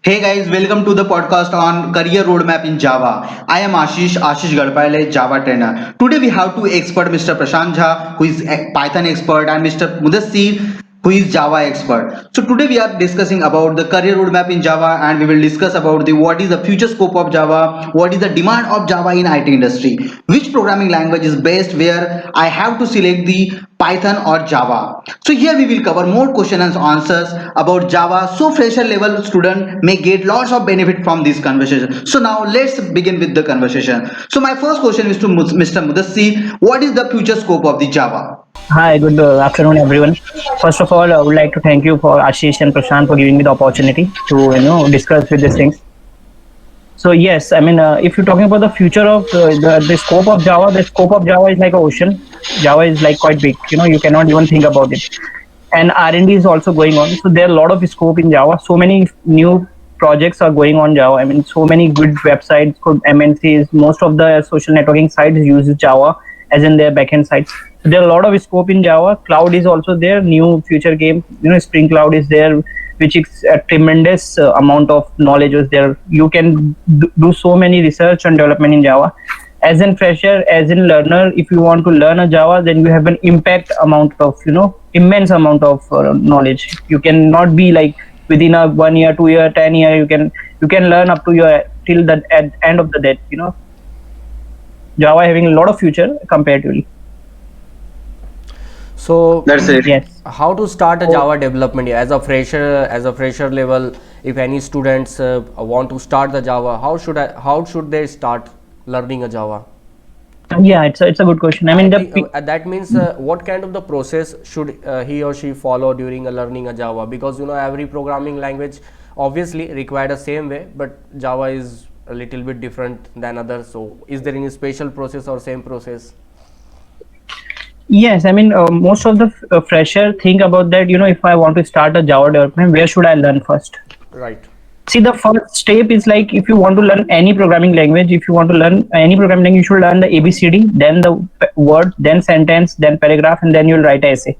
Hey guys, welcome to the podcast on career roadmap in Java. I am Ashish Gadpale, Java trainer. Today we have two experts, Mr. Prashant Jha, who is a Python expert, and Mr. Mudassir, who is Java expert. So today we are discussing about the career roadmap in Java, and we will discuss about the what is the future scope of Java, what is the demand of Java in IT industry, which programming language is best, where I have to select the Python or Java. So here we will cover more questions and answers about Java so fresher level student may get lots of benefit from this conversation. So now let's begin with the conversation. So my first question is to Mr. Mudassir. What is the future scope of the Java? Hi, good afternoon, everyone. First of all, I would like to thank you for Ashish and Prashant for giving me the opportunity to discuss with these things. So yes, I mean, if you're talking about the future of the scope of Java, the scope of Java is like an ocean. Java is like quite big. You cannot even think about it. And R&D is also going on. So there are a lot of scope in Java. So many new projects are going on Java. I mean, so many good websites, good MNCs. Most of the social networking sites use Java as in their backend sites. So there are a lot of scope in Java. Cloud is also there. New future game. Spring Cloud is there, which is a tremendous amount of knowledge is there. You can do so many research and development in Java. As in fresher, as in learner, if you want to learn a Java, then you have an impact amount of immense amount of knowledge. You cannot be like within a 1 year, 2 year, 10 year. You can learn up to your till the at end of the day. Java having a lot of future comparatively. So That's it. Yes. how to start a Java development as a fresher level? If any students want to start the Java, how should they start learning a Java? Yeah, it's a good question. I mean, That means what kind of the process should he or she follow during learning a Java? Because every programming language obviously require the same way, but Java is a little bit different than others. So is there any special process or same process? yes, I mean, most of the fresher think about that. If I want to start a Java development, where should I learn first? Right. See, the first step is like if you want to learn any programming language, if you want to learn any programming language, you should learn the ABCD, then the word, then sentence, then paragraph, and then you'll write an essay.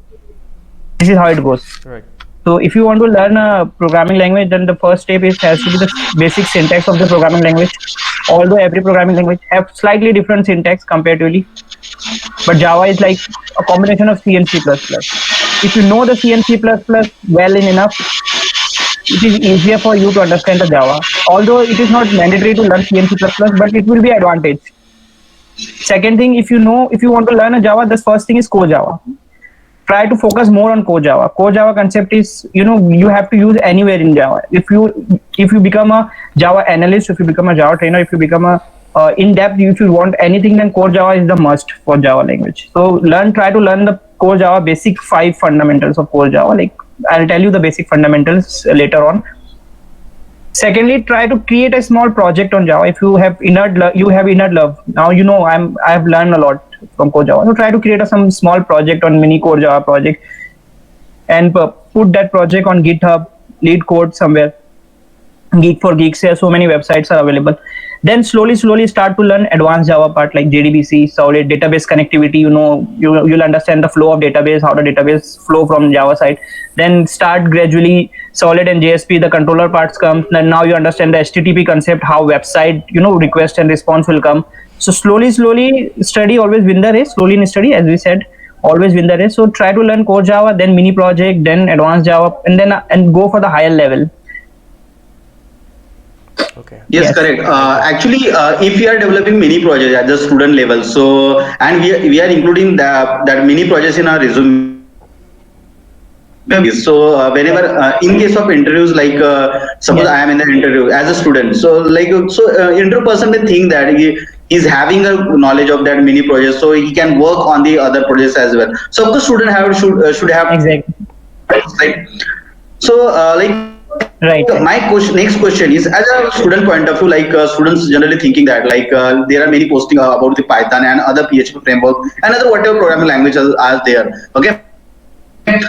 This is how it goes. Right. So if you want to learn a programming language, then the first step is has to be the basic syntax of the programming language. Although every programming language have slightly different syntax comparatively, but Java is like a combination of C and C++. If you know the C and C++ well enough, it is easier for you to understand the Java. Although it is not mandatory to learn C and C++, but it will be advantage. Second thing, if you want to learn a Java, the first thing is Core Java. Try to focus more on Core Java. Core Java concept is you have to use anywhere in Java. If you become a Java analyst, if you become a Java trainer, if you become a in depth, if you want anything, then Core Java is the must for Java language. So try to learn the Core Java basic 5 fundamentals of Core Java. Like I'll tell you the basic fundamentals later on. Secondly, try to create a small project on Java. If you have inner love. Now I have learned a lot from Core Java. So try to create some small project on mini Core Java project and put that project on GitHub, lead code somewhere. Geek for Geeks, here so many websites are available. Then slowly start to learn advanced Java part like JDBC, solid database connectivity. You'll understand the flow of database, how the database flow from Java side. Then start gradually solid and JSP, the controller parts come. Then now you understand the HTTP concept, how website request and response will come. So slowly study, always win the race. Slowly in study, as we said, always win the race. So try to learn Core Java, then mini project, then advanced Java, and go for the higher level. Okay. Yes, Yes. correct. Actually, if we are developing mini projects at the student level, so and we are including that mini projects in our resume. So whenever in case of interviews, like suppose Yes. I am in an interview as a student, so interview person may think that he is having a knowledge of that mini project, so he can work on the other projects as well. So of course, student should have Exactly. right. So Right. my next question is, as a student point of view, like students generally thinking that there are many posting about the Python and other PHP framework and other whatever programming languages are there. Okay.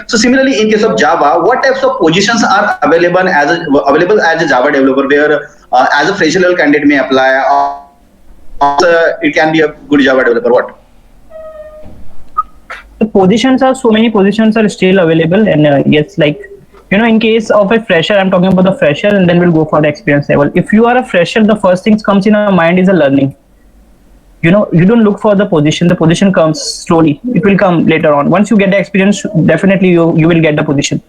So similarly, in case of Java, what types of positions are available as a Java developer, where as a fresher level candidate may apply, or it can be a good Java developer? What? The positions are so many positions are still available, and yes, like In case of a fresher, I'm talking about the fresher, and then we'll go for the experience level. If you are a fresher, the first things comes in our mind is a learning. You don't look for the position comes slowly, it will come later on. Once you get the experience, definitely you will get the position.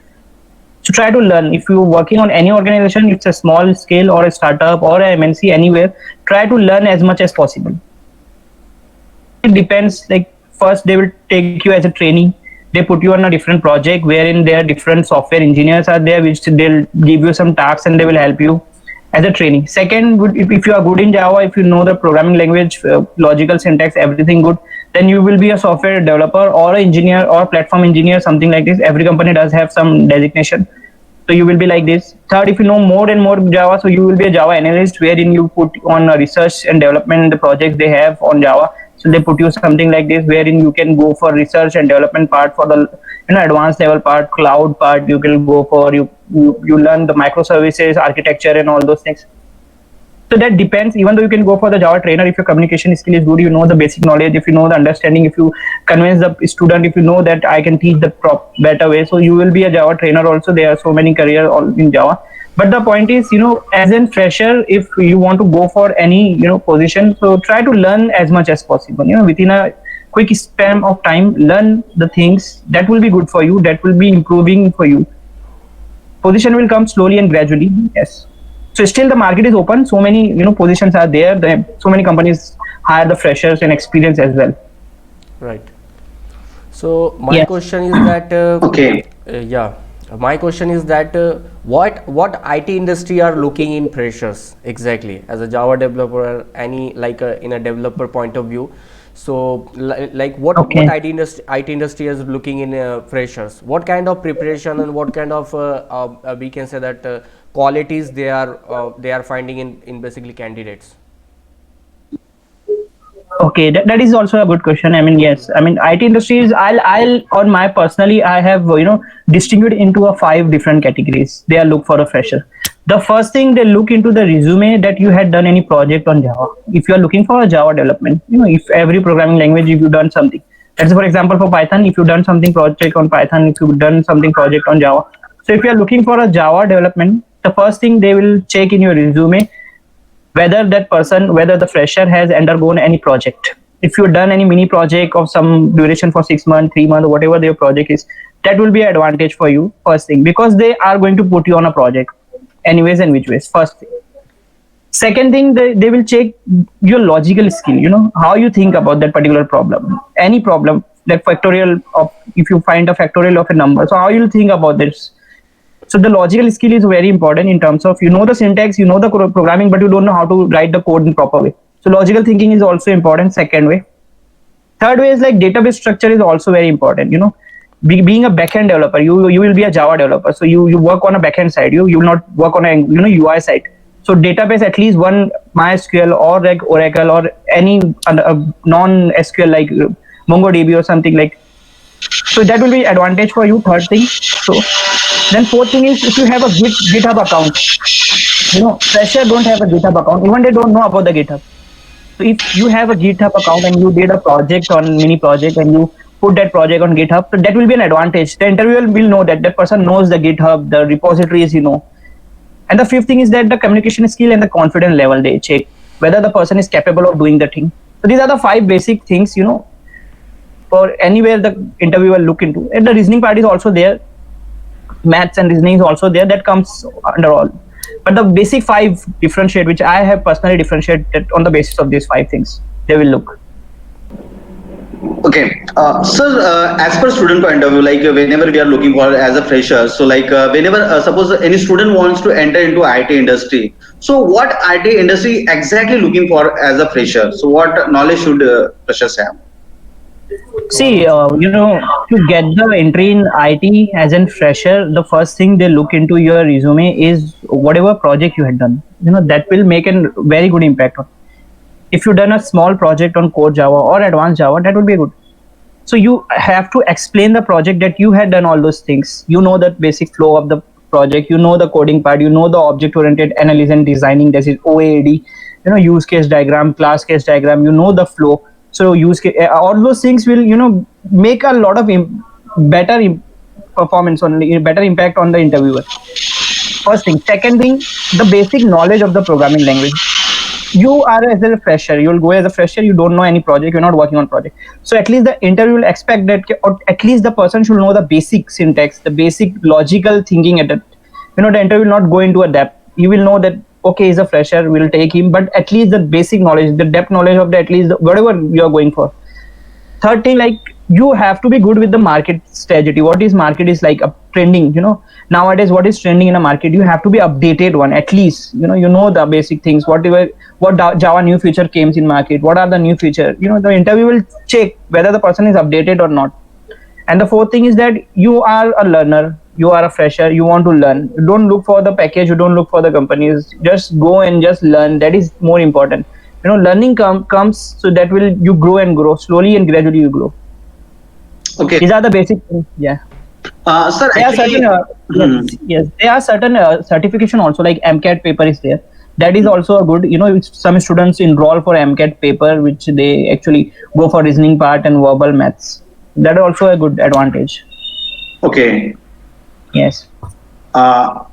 So try to learn. If you're working on any organization, it's a small scale or a startup or a MNC, anywhere, try to learn as much as possible. It depends, like first they will take you as a trainee, they put you on a different project wherein there are different software engineers are there, which they'll give you some tasks and they will help you as a training. Second, if you are good in Java, if you know the programming language, logical syntax, everything good, then you will be a software developer or an engineer or platform engineer, something like this. Every company does have some designation, so you will be like this. Third, if you know more and more Java, so you will be a Java analyst, wherein you put on research and development the projects they have on Java. So they put you something like this, wherein you can go for research and development part, for the advanced level part, cloud part. You can go for you learn the microservices architecture and all those things. So that depends. Even though you can go for the Java trainer, if your communication skill is good, you know the basic knowledge, if you know the understanding, if you convince the student, if you know that I can teach the better way, so you will be a Java trainer also. There are so many careers in Java. But the point is, as a fresher, if you want to go for any position, so try to learn as much as possible. Within a quick span of time, learn the things that will be good for you, that will be improving for you. Position will come slowly and gradually. Yes. So still the market is open. So many positions are there. So many companies hire the freshers and experience as well. Right. So my Yes. question is that Okay. yeah, my question is that what IT industry are looking in freshers exactly as a Java developer, any like in a developer point of view. So like what Okay. IT industry is looking in freshers? What kind of preparation and what kind of we can say that qualities they are finding in basically candidates? Okay, that is also a good question. I mean, yes. I mean, IT industries. I'll on my personally, I have distinguished into a 5 different categories. They are look for a fresher. The first thing, they look into the resume that you had done any project on Java. If you are looking for a Java development, if every programming language, if you've done something. Let's say, for example, for Python, if you've done something project on Python, if you've done something project on Java. So if you are looking for a Java development, the first thing they will check in your resume, whether that person, whether the fresher has undergone any project. If you've done any mini project of some duration for 6 months, 3 months, whatever their project is, that will be an advantage for you, first thing, because they are going to put you on a project anyways and which ways, first thing. Second thing, they will check your logical skill, how you think about that particular problem, any problem, like factorial of, if you find a factorial of a number, so how you'll think about this. So the logical skill is very important in terms of the syntax, the programming, but you don't know how to write the code in proper way. So logical thinking is also important. Second way. Third way is like database structure is also very important. Being a backend developer, you will be a Java developer, so you work on a backend side. You will not work on a UI side. So database, at least one MySQL or like Oracle or any non-SQL like MongoDB or something like. So that will be advantage for you. Third thing. So then fourth thing is, if you have a GitHub account, fresher don't have a GitHub account, even they don't know about the GitHub. So if you have a GitHub account and you did a project on mini project and you put that project on GitHub, so that will be an advantage. The interviewer will know that that person knows the GitHub, the repositories, And the fifth thing is that the communication skill and the confidence level, they check whether the person is capable of doing the thing. So these are the 5 basic things, for anywhere the interviewer look into. And the reasoning part is also there. Maths and reasoning is also there, that comes under all. But the basic 5 differentiate, which I have personally differentiated on the basis of these 5 things, they will look. Okay, sir, as per student point of view, like whenever we are looking for as a fresher, so like whenever suppose any student wants to enter into IT industry, so what IT industry exactly looking for as a fresher? So what knowledge should freshers have? See, to get the entry in IT as a fresher, the first thing they look into your resume is whatever project you had done. That will make a very good impact on. If you've done a small project on core Java or advanced Java, that would be good. So you have to explain the project that you had done all those things. You know the basic flow of the project. You know the coding part. You know the object-oriented analysis and designing. That is OAD. Use case diagram, class case diagram. You know the flow. So all those things will make a lot of better performance only, better impact on the interviewer. First thing. Second thing, the basic knowledge of the programming language. You are as a fresher, you will go as a fresher, you don't know any project, you're not working on project. So at least the interview will expect that, or at least the person should know the basic syntax, the basic logical thinking at it. The interview will not go into a depth. You will know that, okay, he's a fresher, we'll take him, but at least the basic knowledge, the depth knowledge of the, at least whatever you're going for. Third thing, like, you have to be good with the market strategy. What is market is like a trending, nowadays what is trending in a market, you have to be updated one, at least, you know the basic things, what Java new feature came in market, what are the new feature, the interview will check whether the person is updated or not. And the fourth thing is that you are a learner, you are a fresher, you want to learn. You don't look for the package, you don't look for the companies, just go and just learn. That is more important. Learning comes, so that will you grow and grow slowly and gradually you grow. Okay. These are the basic things. Yeah. Sir, There are actually, certain yes, there are certain certification also, like MCAT paper is there. That is also a good, some students enroll for MCAT paper, which they actually go for reasoning part and verbal maths. That is also a good advantage. okay. Yes.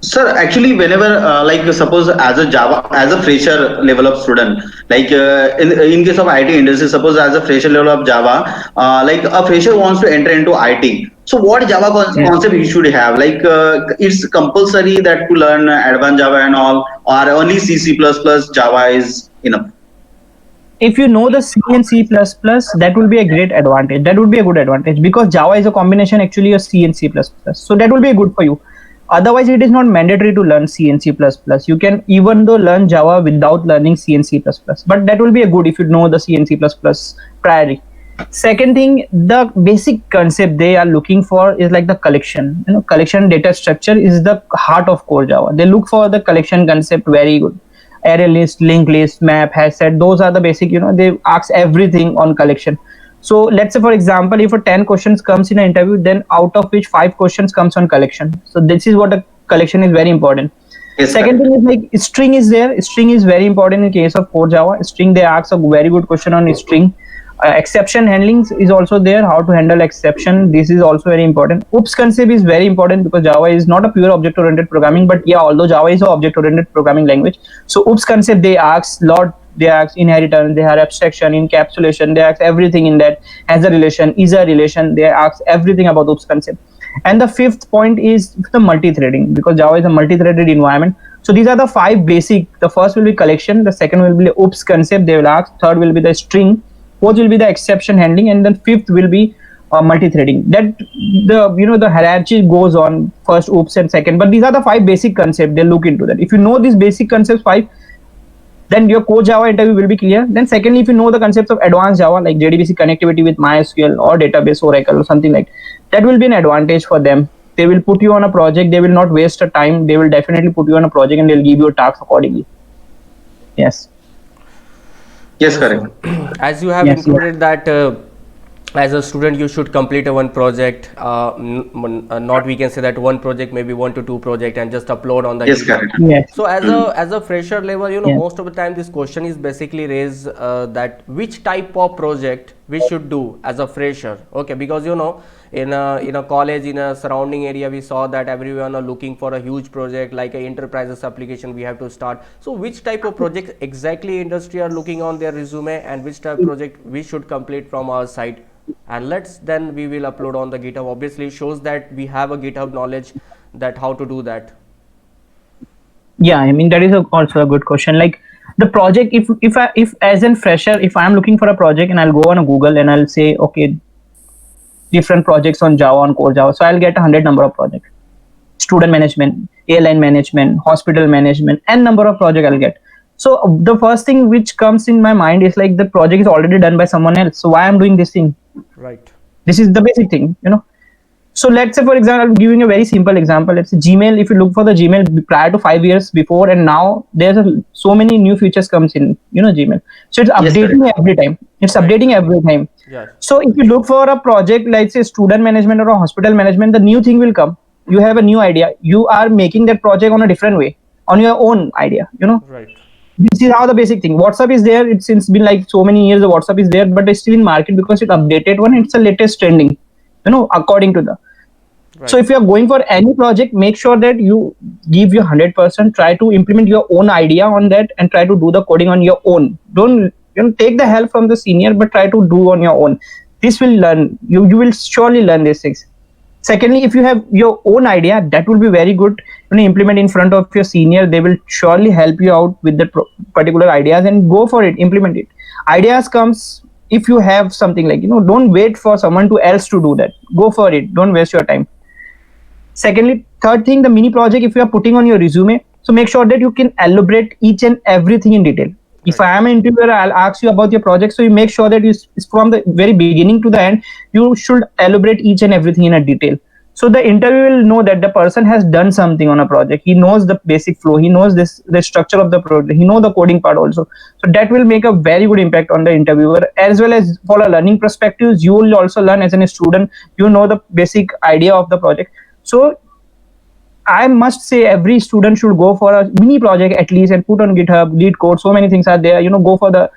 Sir, actually, whenever like suppose as a fresher level of student, like in case of IT industry, suppose as a fresher level of Java, like a fresher wants to enter into IT. So what Java concept he should have? Like it's compulsory that to learn advanced Java and all, or only C++ Java is enough? If you know the C and C++, that will be a great advantage. That would be a good advantage, because Java is a combination actually of C and C++. So that will be good for you. Otherwise, it is not mandatory to learn C and C++. You can even though learn Java without learning C and C++. But that will be a good if you know the C and C++ priorly. Second thing, the basic concept they are looking for is like the collection. Collection data structure is the heart of core Java. They look for the collection concept very good. Array list, linked list, map, hash set, those are the basic, they ask everything on collection. So let's say, for example, if a 10 questions comes in an interview, then out of which 5 questions comes on collection. So this is what a collection is very important. Yes, Second thing is like string is there. String is very important in case of core Java. String, they ask a very good question on string. Exception handling is also there, how to handle exception. This is also very important. Oops concept is very important, because Java is not a pure object oriented programming, but yeah, although Java is an object oriented programming language, so oops concept they ask lot. They ask inheritance, they have abstraction, encapsulation, they ask everything in that. Has a relation, is a relation, they ask everything about oops concept. And the fifth point is the multi-threading, because Java is a multi-threaded environment. So these are the 5 basic. The first will be collection, the second will be the oops concept they will ask, third will be the string, fourth will be the exception handling, and then fifth will be multi-threading. That the hierarchy goes on, first oops and second, but these are the 5 basic concepts. They look into that. If you know these basic concepts 5, then your core Java interview will be clear. Then secondly, if you know the concepts of advanced Java, like JDBC connectivity with MySQL or database Oracle or something like that, will be an advantage for them. They will put you on a project. They will not waste a time. They will definitely put you on a project and they'll give you a task accordingly. Yes. Yes, correct. As you have Yes, included that as a student you should complete a one project, not we can say that one project, maybe 1 to 2 project, and just upload on the Yes, GitHub. correct. Yes. So as a fresher level, Yeah. most of the time this question is basically raised that which type of project we should do as a fresher. Okay, because in a college, in a surrounding area, we saw that everyone are looking for a huge project like a enterprises application we have to start. So which type of project exactly industry are looking on their resume, and which type of project we should complete from our side, and then we will upload on the GitHub. Obviously shows that we have a GitHub knowledge that how to do that. Yeah, I mean that is also a good question. Like the project, if as a fresher, if I'm looking for a project and I'll go on a Google and I'll say, okay, different projects on Java, on core Java, so I'll get 100 number of projects. Student management, airline management, hospital management, and number of project I'll get. So the first thing which comes in my mind is like the project is already done by someone else. So why I'm doing this thing? Right. This is the basic thing. So let's say, for example, I'm giving a very simple example. Let's say Gmail. If you look for the Gmail prior to 5 years before and now, there's so many new features comes in, Gmail. So it's updating every time. It's updating every time. Yes. So if you look for a project like say student management or a hospital management, the new thing will come. You have a new idea. You are making that project on a different way, on your own idea. Right. This is how the basic thing. WhatsApp is there. It's since been like so many years. The WhatsApp is there, but it's still in market because it's updated one. It's the latest trending. According to the. So if you are going for any project, make sure that you give your 100%. Try to implement your own idea on that and try to do the coding on your own. Don't take the help from the senior, but try to do on your own. This will learn you. You will surely learn these things. Secondly, if you have your own idea, that will be very good. Implement in front of your senior. They will surely help you out with the particular ideas and go for it. Implement it. Ideas comes if you have something like don't wait for someone else to do that. Go for it. Don't waste your time. Secondly, third thing, the mini project, if you are putting on your resume, so make sure that you can elaborate each and everything in detail. If I am an interviewer, I'll ask you about your project. So you make sure that it's from the very beginning to the end, you should elaborate each and everything in a detail. So the interviewer will know that the person has done something on a project. He knows the basic flow. He knows the structure of the project. He knows the coding part also. So that will make a very good impact on the interviewer, as well as for a learning perspectives. You will also learn as a student. You know the basic idea of the project. So I must say every student should go for a mini project at least and put on GitHub, lead code. So many things are there. Go for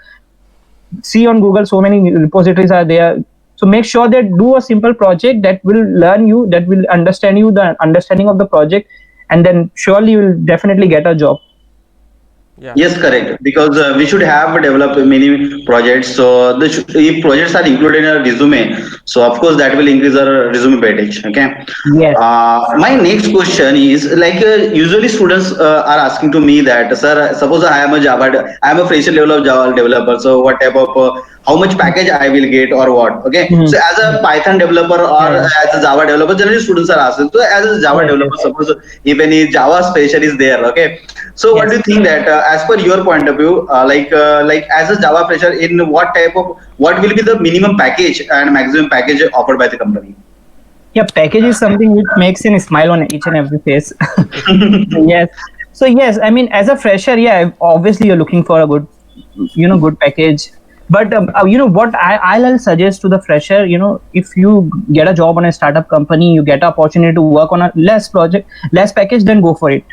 see on Google. So many repositories are there. So make sure that do a simple project that will learn you, that will understand you, the understanding of the project, and then surely you will definitely get a job. Yeah. Yes, correct. Because we should have developed many projects. So if projects are included in our resume, so of course that will increase our resume weightage. Okay. Yes. My next question is like usually students are asking to me that, sir, suppose I am a fresher level of Java developer. So what type of how much package I will get or what? Okay. So as a Python developer or as a Java developer, generally students are asking. So as a Java developer, suppose if any Java special is there, okay. So what do you think that as per your point of view, like as a Java fresher, in what will be the minimum package and maximum package offered by the company? Yeah, package is something which makes a smile on each and every face. Yes. So yes, I mean, as a fresher, yeah, obviously you're looking for a good, good package. But what I'll suggest to the fresher, if you get a job on a startup company, you get an opportunity to work on a less package, then go for it.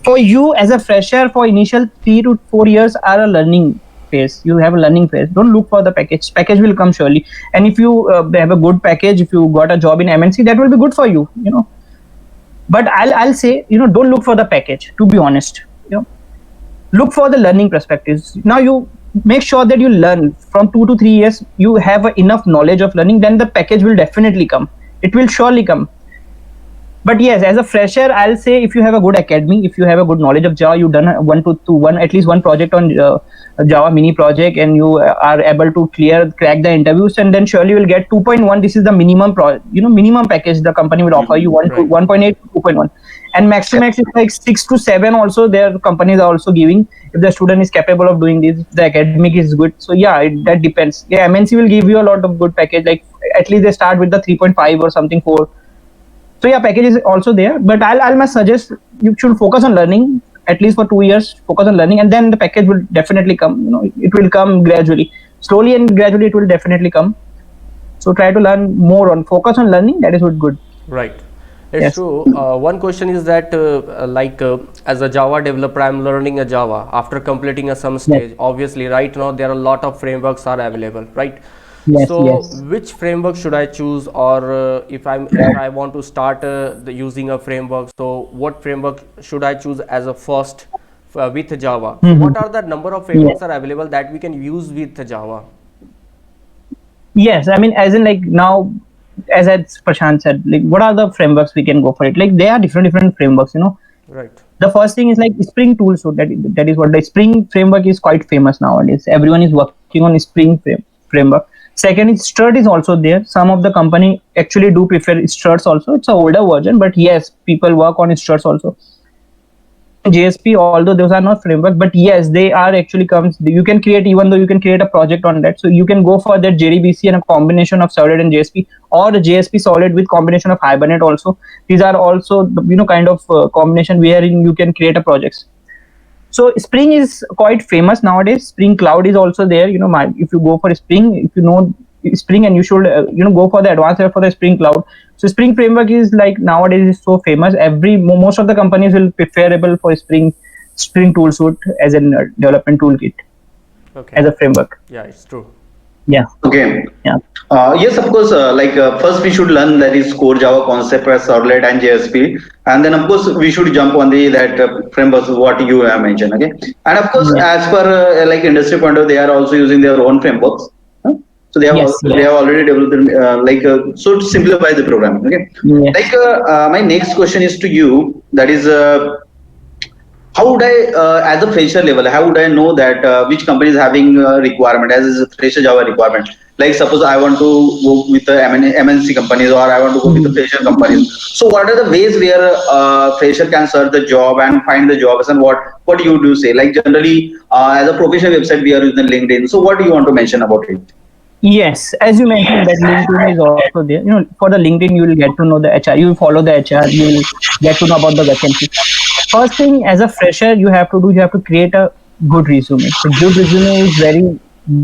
For you as a fresher, for initial 3 to 4 years are a learning phase. You have a learning phase. Don't look for the package. Package will come surely. And if you have a good package, if you got a job in MNC, that will be good for you. But I'll say, don't look for the package. To be honest, look for the learning perspectives. Now you make sure that you learn from 2 to 3 years. You have enough knowledge of learning. Then the package will definitely come. It will surely come. But yes, as a fresher, I'll say if you have a good academy, if you have a good knowledge of Java, you've done at least one project on Java mini project, and you are able to crack the interviews, and then surely you will get 2.1. This is the minimum minimum package the company will offer you, 1.8 to 2.1, and max to max is like 6 to 7. Also, their companies are also giving if the student is capable of doing this, the academic is good. So yeah, that depends. Yeah, MNC will give you a lot of good package. Like at least they start with the 3.5 or something 4. So yeah, package is also there, but I must suggest you should focus on learning at least for 2 years. Focus on learning, and then the package will definitely come. It will come gradually, slowly and gradually. It will definitely come. So try to learn more on focus on learning. That is what good. Right. It's true. One question is that as a Java developer, I'm learning a Java after completing some stage. Yes. Obviously, right now there are a lot of frameworks are available, right? Yes, so which framework should I choose, or if I want to start using a framework, so what framework should I choose as a first with Java? What are the number of frameworks are available that we can use with Java? Yes, I mean, as in like now, as Prashant said, like what are the frameworks we can go for it? Like there are different frameworks, Right. The first thing is like Spring Tool. So that is what the Spring framework is quite famous nowadays. Everyone is working on Spring framework. Second is Strut is also there. Some of the company actually do prefer Struts also. It's an older version, but yes, people work on Struts also. JSP, although those are not framework, but yes, they are actually comes. You can create, even though you can create a project on that. So you can go for that JDBC and a combination of Solid and JSP, or the JSP Solid with combination of Hibernate also. These are also kind of combination wherein you can create a projects. So Spring is quite famous nowadays. Spring Cloud is also there. If you go for Spring, if you know Spring, and you should go for the advanced level for the Spring Cloud. So Spring framework is like nowadays is so famous. Most of the companies will preferable for Spring Tool Suite as a development toolkit, as a framework. Yeah, it's true. Yeah, Okay. yeah. Yes, of course. First, we should learn that is core Java concept as Servlet and JSP, and then of course we should jump on the that frameworks what you have mentioned. Okay, and of course, Yeah. as per like industry point of, they are also using their own frameworks. Huh? So Yes, they yes, have already developed so to simplify the programming. Okay, yes. my next question is to you. That is. How would I, as a fresher level, how would I know that which company is having a requirement as is a fresher Java requirement? Like suppose I want to go with the MNC companies or I want to go with the Mhm. fresher companies. So what are the ways where fresher can search the job and find the jobs, and what you do say? Like generally, as a professional website, we are using LinkedIn. So what do you want to mention about it? Yes, as you mentioned that LinkedIn is also there. For the LinkedIn, you will get to know the HR. You will follow the HR. You will get to know about the vacancy. First thing, as a fresher, you have to do. You have to create a good resume. A good resume is very,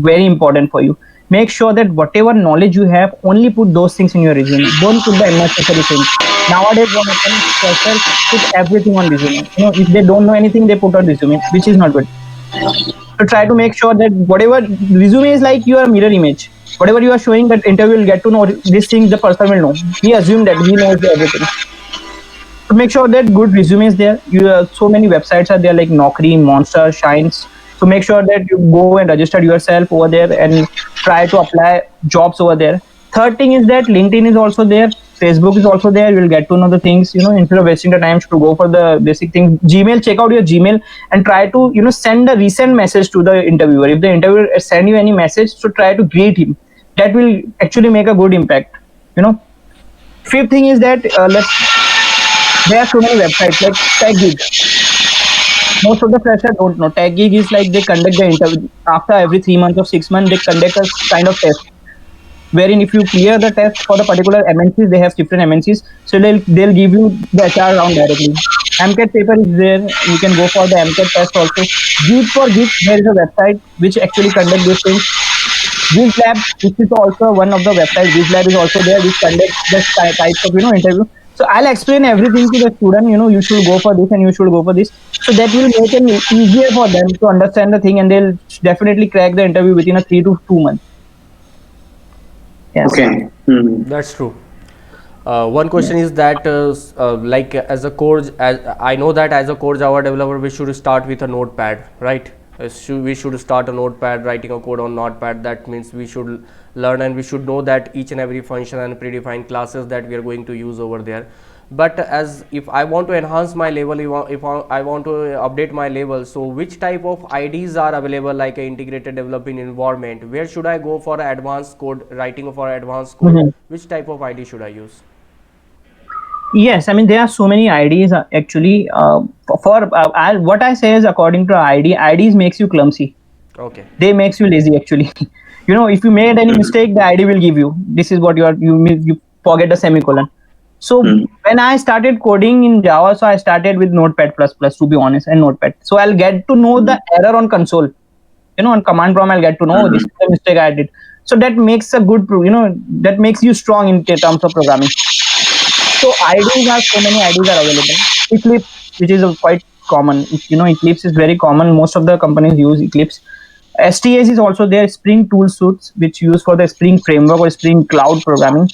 very important for you. Make sure that whatever knowledge you have, only put those things in your resume. Don't put the unnecessary things. Nowadays, what happens? Freshers put everything on resume. If they don't know anything, they put on resume, which is not good. So try to make sure that whatever resume is like your mirror image. Whatever you are showing, that interview will get to know these things. The person will know. He assumed that he knows everything. So make sure that good resume is there. So many websites are there like Naukri, Monster, Shines. So make sure that you go and register yourself over there and try to apply jobs over there. Third thing is that LinkedIn is also there. Facebook is also there. You'll get to know the things. Instead of wasting the time to go for the basic things. Gmail, check out your Gmail and try to send a recent message to the interviewer. If the interviewer send you any message, so try to greet him. That will actually make a good impact. You know. Fifth thing is that there are so many websites like TechGig. Most of the freshers don't know. TechGig is like they conduct the interview after every 3 months or 6 months. They conduct a kind of test wherein if you clear the test for the particular MNCs, they have different MNCs, so they'll give you the HR round directly. MCAT paper is there. You can go for the MCAT test also. Git for Git, there is a website which actually conduct these things. GizLab, which is also one of the websites. GizLab is also there, which conducts the types of interview. So I'll explain everything to the student. You should go for this and you should go for this. So that will make it easier for them to understand the thing, and they'll definitely crack the interview within a 3 to 2 months. Yes. Okay. Hmm. That's true. One question is that, like as a core, as I know that as a core Java developer, we should start with a notepad, right? We should start a notepad, writing a code on notepad. That means we should learn and we should know that each and every function and predefined classes that we are going to use over there. But as if I want to enhance my level, if I want to update my level, so which type of IDs are available, like a integrated developing environment? Where should I go for advanced code, writing for advanced code? Mhm. Which type of ID should I use? Yes, I mean there are so many IDs actually. What I say is, according to IDs makes you clumsy. Okay. They makes you lazy actually. If you made any mistake, the ID will give you. This is what you forget the semicolon. So Hmm. when I started coding in Java, so I started with Notepad plus plus, to be honest, and Notepad. So I'll get to know the error on console. On command prompt, I'll get to know, oh, this is the mistake I did. So that makes a good that makes you strong in terms of programming. So so many IDs are available. Eclipse, which is quite common. Eclipse is very common. Most of the companies use Eclipse. STAs is also there. Spring Tool Suites, which use for the Spring Framework or Spring Cloud programming.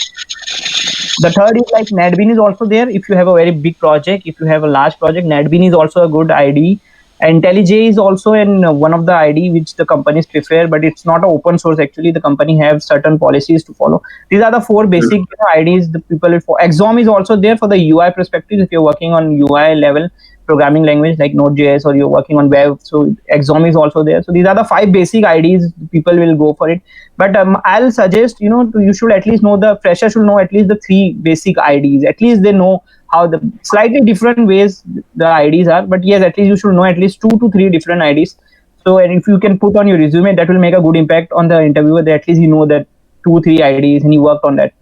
The third is like NetBeans is also there. If you have a very big project, if you have a large project, NetBeans is also a good IDE. IntelliJ is also one of the IDE which the companies prefer, but it's not an open source. Actually, the company have certain policies to follow. These are the four basic IDEs the people will follow. Exom is also there for the UI perspective. If you're working on UI level programming language like Node.js, or you're working on web, so Exom is also there. So these are the five basic IDs. People will go for it. But I'll suggest you should at least know, the fresher should know at least the three basic IDs. At least they know how the slightly different ways the IDs are. But yes, at least you should know at least 2 to 3 different IDs. So, and if you can put on your resume, that will make a good impact on the interviewer. That at least you know that 2 3 IDs and you worked on that.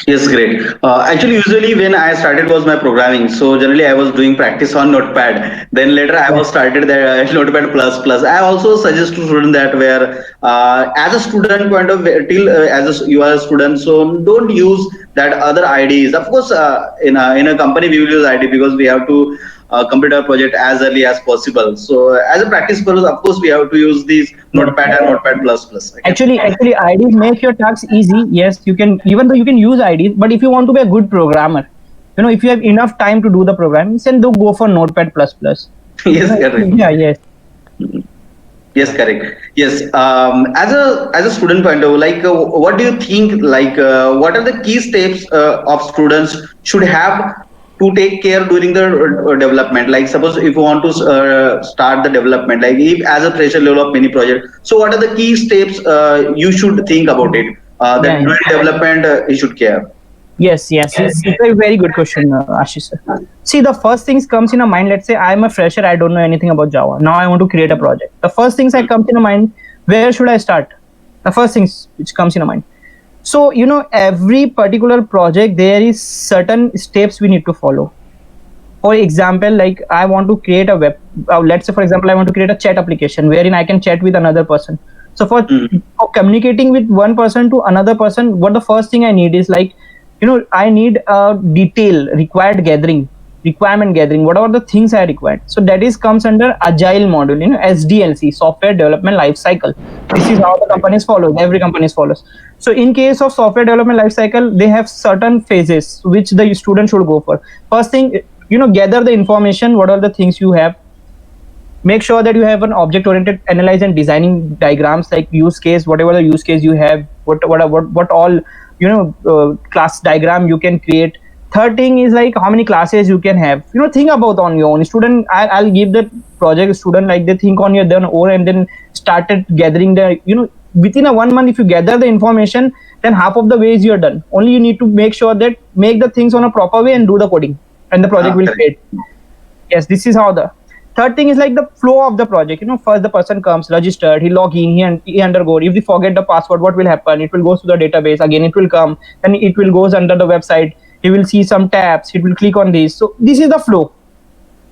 Yes, great. Actually, usually when I started was my programming. So generally, I was doing practice on Notepad. Then later, I Yeah. was started the Notepad plus plus. I also suggest to student that where as a student point of view, till you are a student, so don't use that other IDs. Of course, in a company we will use ID because we have to complete our project as early as possible. So as a practice purpose, of course, we have to use these Notepad and Notepad plus plus. Okay? Actually, IDs make your tasks easy. Yes, you can, even though you can use IDs, but if you want to be a good programmer, if you have enough time to do the programming, then do go for Notepad plus plus. Yes, correct. Yeah, yes. Yes, correct. Yes, as a student point of view, like what do you think? Like what are the key steps of students should have to take care during the development? Like suppose if you want to start the development, like if as a fresher level of many project, so what are the key steps you should think about it? That Yeah, during development you should care. Yes, it's a very good question, Ashish sir. See, the first things comes in a mind. Let's say I'm a fresher, I don't know anything about Java. Now I want to create a project. The first things that comes in a mind, where should I start? The first things which comes in a mind. So every particular project there is certain steps we need to follow. For example, like I want to create a web. Let's say, for example, I want to create a chat application wherein I can chat with another person. So for communicating with one person to another person, what the first thing I need is like, I need a requirement gathering, whatever the things I required. So that is comes under agile module, SDLC, software development life cycle. This is how the companies follow. Every company follows. So in case of software development life cycle, they have certain phases which the student should go for. First thing, gather the information. What are the things you have? Make sure that you have an object-oriented analyze and designing diagrams, like use case, whatever the use case you have, what all class diagram you can create. Third thing is like how many classes you can have. Think about on your own. Student, I'll give the project student, like they think on their own and then started gathering the within a 1 month. If you gather the information, then half of the ways you're done. Only you need to make sure that make the things on a proper way and do the coding, and the project will create. Yes, this is how the third thing is like the flow of the project. First the person comes, registered, he log in, he undergo. If they forget the password, what will happen? It will go to the database again. It will come, and it will goes under the website. He will see some tabs. He will click on this. So this is the flow.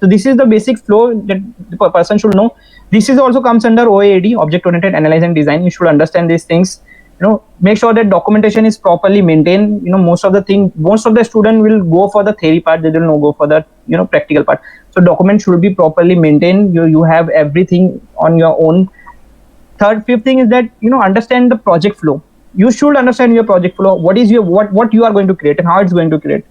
So this is the basic flow that the person should know. This is also comes under OAD, object-oriented analyze and design. You should understand these things. Make sure that documentation is properly maintained. Most of the student will go for the theory part. They will not go for the practical part. So document should be properly maintained. You have everything on your own. Fifth thing is that understand the project flow. You should understand your project flow. What is what you are going to create and how it's going to create.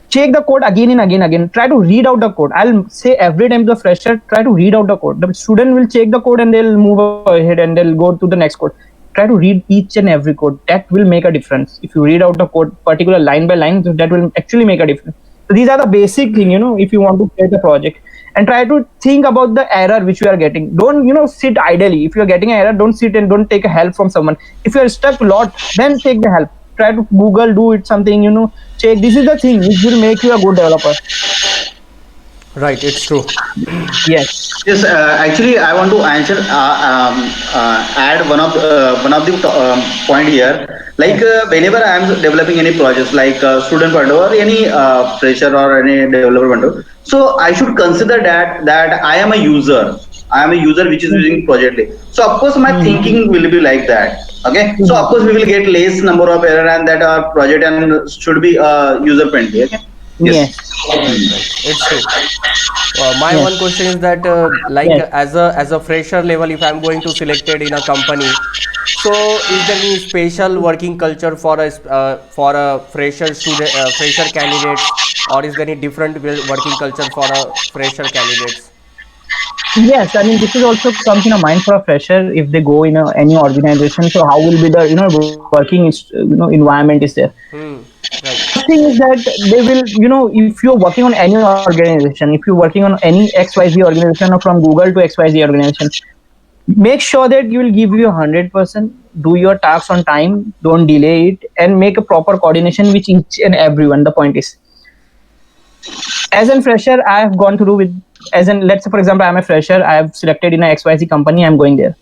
Check the code again and again. Try to read out the code. I'll say every time the fresher, try to read out the code. The student will check the code and they'll move ahead and they'll go to the next code. Try to read each and every code. That will make a difference. If you read out the code particular line by line, that will actually make a difference. So these are the basic thing, if you want to create a project. And try to think about the error which you are getting. Don't sit idly. If you are getting an error, don't sit and don't take help from someone. If you are stuck a lot, then take the help. Try to Google, do it something, check. This is the thing which will make you a good developer. Right, it's true. Yes. Yes, actually, I want to answer, add one of the point here. Like whenever I am developing any projects, like student point or any fresher or any developer point, so I should consider that I am a user. I am a user which is using Projectly. So of course my thinking will be like that. Okay. So of course we will get less number of error and that our project and should be user friendly. Okay. Yes. It's true. My one question is that as a fresher level, if I'm going to selected in a company, so is there any special working culture for a fresher student, fresher candidates, or is there any different working culture for a fresher candidates? Yes, I mean this is also comes in a mind for a fresher if they go in any organization. So how will be the working environment is there? Right. First thing is that they will if you're working on any organization, if you're working on any XYZ organization or from Google to XYZ organization, make sure that you will give you 100%. Do your tasks on time. Don't delay it, and make a proper coordination with each and everyone. The point is, as a fresher, I have gone through with. As in, let's say for example, I'm a fresher. I have selected in a XYZ company. I'm going there.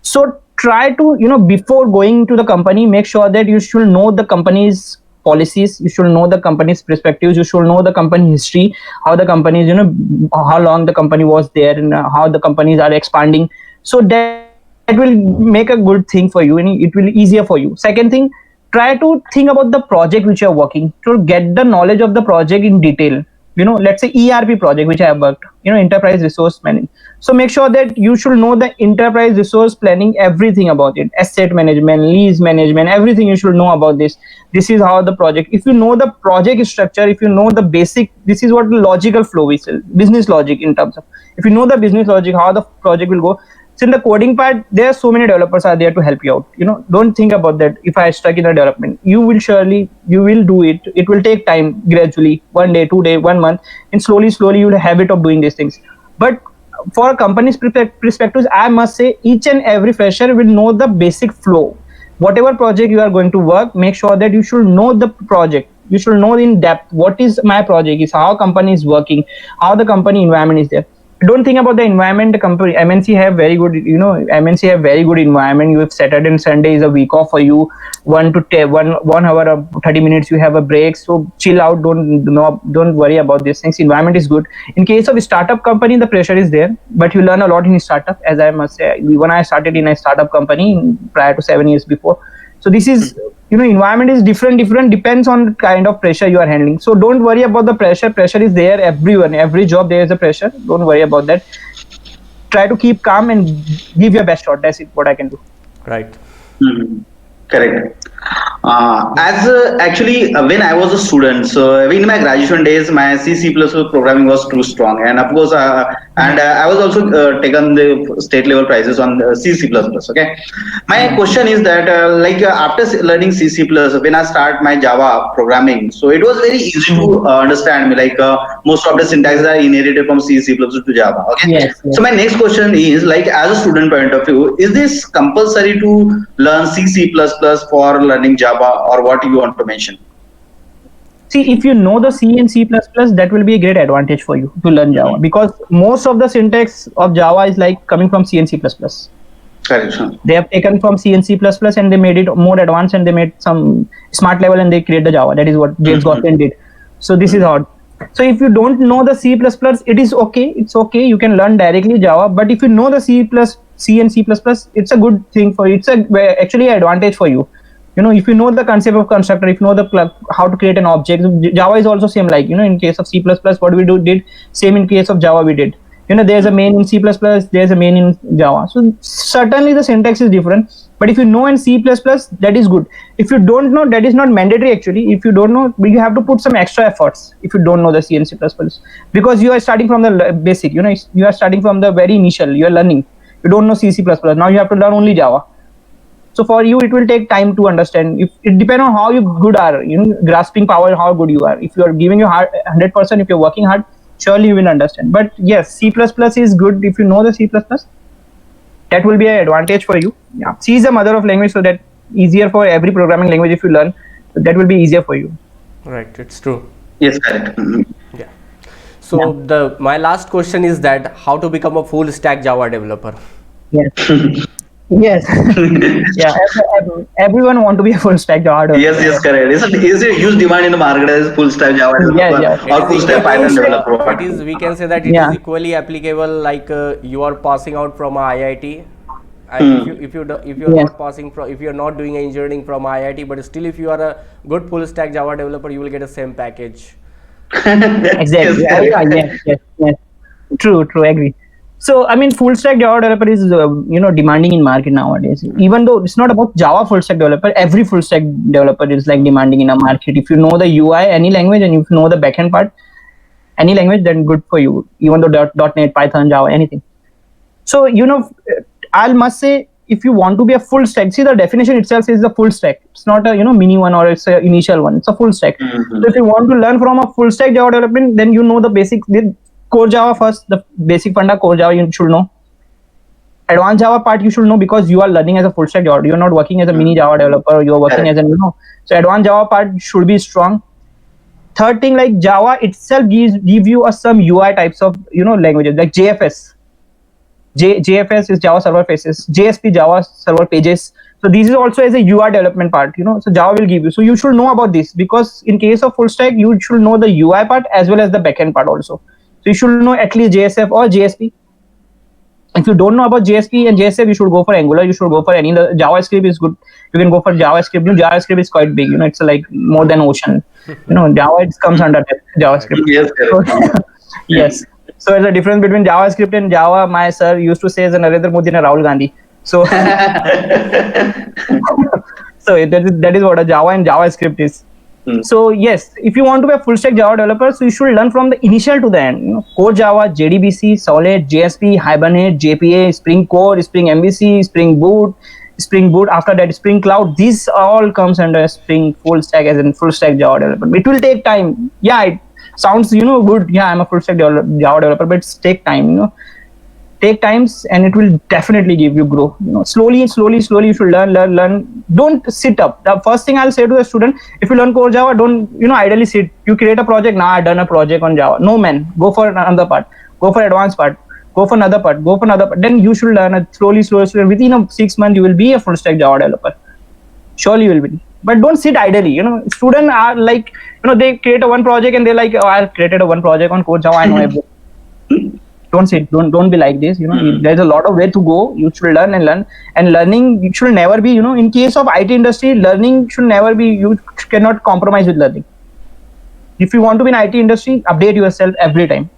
So try to before going to the company, make sure that you should know the company's policies. You should know the company's perspectives. You should know the company history, how the companies how long the company was there, and how the companies are expanding. So that will make a good thing for you, and it will be easier for you. Second thing, try to think about the project which you are working to get the knowledge of the project in detail. let's say ERP project which I have worked, enterprise resource planning. So make sure that you should know the enterprise resource planning, everything about it, asset management, lease management, everything you should know about this. This is how the project, if you know the project structure, if you know the basic, this is what the logical flow is, business logic in terms of, if you know the business logic, how the project will go. So in the coding part, there are so many developers are there to help you out. Don't think about that. If I stuck in a development, you will do it. It will take time, gradually, 1 day, 2 day, 1 month, and slowly you will have habit of doing these things. But for a company's perspectives, I must say each and every fresher will know the basic flow. Whatever project you are going to work, make sure that you should know the project. You should know in depth what is my project, is how company is working, how the company environment is there. Don't think about the environment. The company MNC have very good, MNC have very good environment. You have Saturday and Sunday is a week off for you. 1 hour or 30 minutes you have a break. So chill out. Don't worry about these things. Environment is good. In case of a startup company, the pressure is there, but you learn a lot in startup. As I must say, when I started in a startup company prior to 7 years before. So this is, environment is different, depends on the kind of pressure you are handling. So don't worry about the pressure. Pressure is there, everyone, every job there is a pressure. Don't worry about that. Try to keep calm and give your best shot. That's it, what I can do. Right. Correct. Actually, when I was a student, so in my graduation days, my C++ programming was too strong, and of course, I was also taken the state level prizes on C++. Okay, my question is that after learning C++, when I start my Java programming, so it was very easy to understand me. Most of the syntaxes are inherited from C++ to Java. Okay. Yes. So my next question is, as a student point of view, is this compulsory to learn C++ for learning Java, or what you want to mention? See, if you know the C and C++, that will be a great advantage for you to learn Java, because most of the syntax of Java is coming from C and C++. Correct. They have taken from C and C++ and they made it more advanced, and they made some smart level and they create the Java. That is what James Gosselin did. So this is how. So if you don't know the C++, it is okay. It's okay. You can learn directly Java. But if you know the C and C++, it's a good thing for you. It's actually an advantage for you. If you know the concept of constructor, if you know how to create an object, Java is also same. In case of C++, what we did same in case of Java we did. There's a main in C++, there's a main in Java. So certainly the syntax is different. But if you know in C++, that is good. If you don't know, that is not mandatory actually. If you don't know, you have to put some extra efforts if you don't know the C and C++. Because you are starting from the basic, you are starting from the very initial, you are learning. You don't know C, C++. Now you have to learn only Java. So for you, it will take time to understand. If it depends on how you good are, grasping power, how good you are. If you are giving your 100%, if you're working hard, surely you will understand. But yes, C++ is good if you know the C++. That will be an advantage for you. Yeah, C is the mother of language, so that easier for every programming language. If you learn, that will be easier for you. Right, it's true. Yes, correct. Yeah. So my last question is that how to become a full stack Java developer? Yes. Yes. Yeah. Everyone want to be a full stack Java developer. Yes, correct. Is a huge demand in the market as full stack Java developer or full stack Python developer? It is. We can say that it is equally applicable. You are passing out from a IIT. And if you're not passing from, if you're not doing engineering from IIT, but still if you are a good full stack Java developer, you will get the same package. Exactly. Yes. True. Agree. So I mean, full stack Java developer is demanding in market nowadays. Even though it's not about Java full stack developer, every full stack developer is demanding in a market. If you know the UI, any language, and if you know the backend part, any language, then good for you. Even though .NET, Python, Java, anything. So I must say, if you want to be a full stack, see the definition itself is the full stack. It's not a mini one or it's a initial one. It's a full stack. So if you want to learn from a full stack Java development, then the basic. Core Java first, the basic funda core Java you should know. Advanced Java part you should know because you are learning as a full stack Java. You are not working as a mini Java developer. You are working as So advanced Java part should be strong. Third thing, Java itself give you some UI types of languages like JFS. JFS is Java Server Faces. JSP Java Server Pages. So this is also as a UI development part. So Java will give you. So you should know about this because in case of full stack you should know the UI part as well as the backend part also. So you should know at least JSF or JSP. If you don't know about JSP and JSF, you should go for Angular. You should go for any. The JavaScript is good. You can go for JavaScript. JavaScript is quite big. It's like more than ocean. Java it comes under JavaScript. Yes, correct. Yes. So there's a difference between JavaScript and Java. My sir used to say as Narendra Modi and Rahul Gandhi. So, so that is what a Java and JavaScript is. So yes, if you want to be a full stack Java developer, so you should learn from the initial to the end. Core Java, JDBC, Solid, JSP, Hibernate, JPA, Spring Core, Spring MVC, Spring Boot. After that, Spring Cloud. These all comes under Spring full stack as in full stack Java developer. It will take time. Yeah, it sounds good. Yeah, I'm a full stack Java developer, but it's take time. Take times, and it will definitely give you grow. Slowly you should learn. Don't sit up. The first thing I'll say to the student, if you learn core Java, don't idly sit. You create a project. Now I've done a project on Java. No man, go for another part. Go for advanced part. Go for another part. Go for another part. Then you should learn it slowly. Within 6 months, you will be a full stack Java developer. Surely you will be. But don't sit idly. Students are like, they create a one project and they're like, oh, I've created a one project on core Java. I know everything. Don't sit. Don't be like this. There's a lot of way to go. You should learn, and learning should never be. In case of IT industry, learning should never be. You cannot compromise with learning. If you want to be in IT industry, update yourself every time.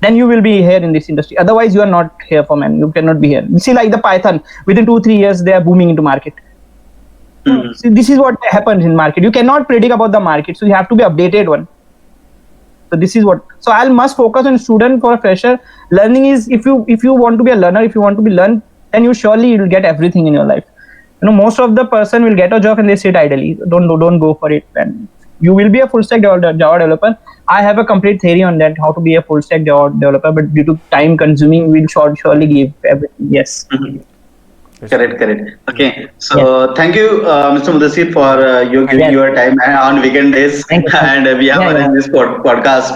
Then you will be here in this industry. Otherwise, you are not here for man. You cannot be here. You see, like the Python, within 2-3 years, they are booming into market. See, this is what happens in market. You cannot predict about the market, so you have to be updated one. So this is what. So I must focus on student for a fresher. Learning is if you want to be a learner, if you want to be learned, then you will get everything in your life. Most of the person will get a job and they sit idly. Don't go for it. And you will be a full stack Java developer. I have a complete theory on that, how to be a full stack Java developer. But due to time consuming, we'll surely give everything. Yes. Correct. Okay. So thank you, Mr. Mudassir, for you giving your time on weekend days, and we have in this podcast.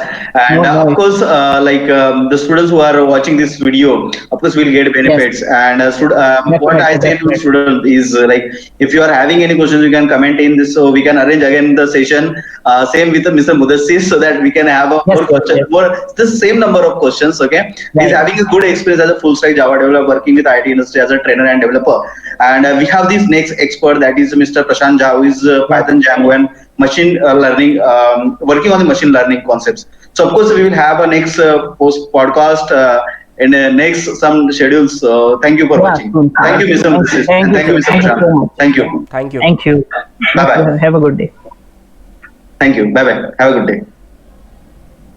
And of course, the students who are watching this video, of course, will get benefits. And what I say to students is if you are having any questions, you can comment in this, so we can arrange again the session. Same with Mr. Mudassir, so that we can have more questions, the same number of questions. Okay. He's having a good experience as a full stack Java developer, working with IT industry as a trainer and developer. And we have this next expert, that is Mr. Prashant Jha, who is Python, Django and machine learning, working on the machine learning concepts. So of course we will have a next post podcast in next some schedules. Thank you for watching. Thank you, Mr. Mudassir. Thank you, Mr. Prashant. Thank you. Thank you. Thank you. Bye bye. Have a good day. Thank you. Bye bye. Have a good day.